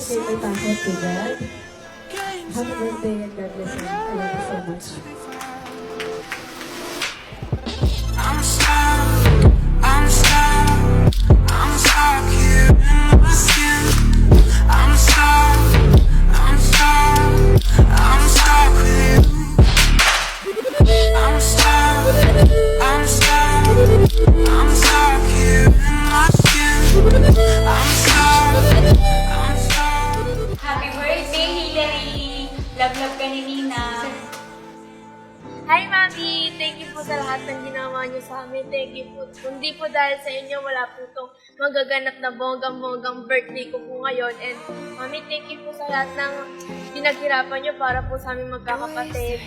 say my thanks to God. Happy birthday and God bless you. I love you so much. I'm stuck here in my skin. I'm stuck with you. I'm stuck here in my skin. I'm stuck. Happy birthday, Hilary! Love ka ni Nina. Hi, Mami! Thank you po sa lahat ng ginawa niyo sa amin. Thank you po. Kundi po dahil sa inyo, wala po itong magaganap na bonggang-bonggang birthday ko po ngayon. And, Mami, thank you po sa lahat ng pinaghirapan niyo para po sa aming magkakapatid.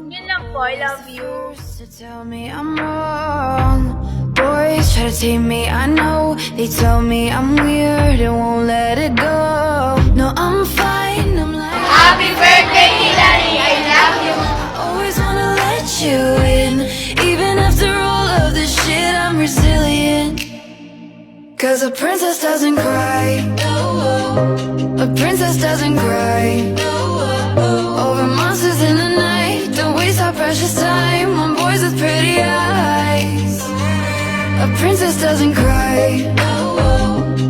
Yun lang po. I love you. To tell me I'm wrong. Boys try to tame me, I know. They tell me I'm weird and won't let it go. No, I'm fine, I'm like Happy birthday, Hilary! I love you! always wanna let you in. Even after all of this shit, I'm resilient. Cause a princess doesn't cry. A princess doesn't cry. Over monsters in the night. Don't waste our precious time on boys with pretty eyes. A princess doesn't cry.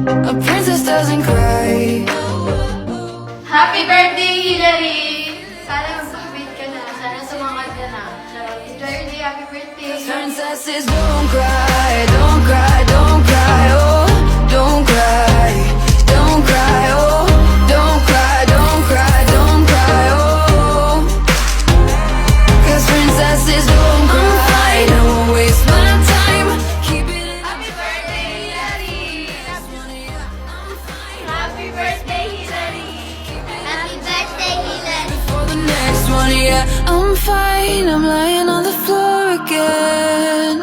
A princess doesn't cry. Happy birthday, Hilary! Sana mag-compete ka na. Sana sumangat ka na. Enjoy your day. Happy birthday! Princesses don't cry, don't cry, don't cry, oh, don't cry, don't cry, oh, don't cry, don't cry, don't cry, oh. Cause princesses don't cry, don't waste my time, keep it in. Happy birthday, Hilary! Happy birthday, Hilary! Happy birthday, Hilary! For the next one, yeah, I'm fine, I'm lying on the floor again.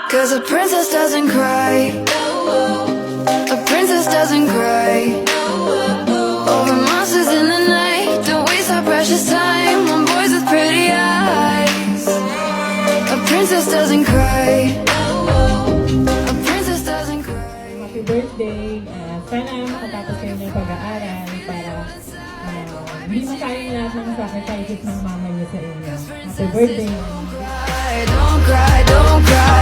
Cause a princess doesn't cry. A princess doesn't cry. Over monsters in the night. Don't waste our precious time on boys with pretty eyes. A princess doesn't cry. A princess doesn't cry. Happy birthday. Sana makatapos kayo ng pag-aaral para hindi masayang lahat ng sacrifices ng mama niyo sa inyo. Happy birthday. Don't cry, don't cry, don't cry.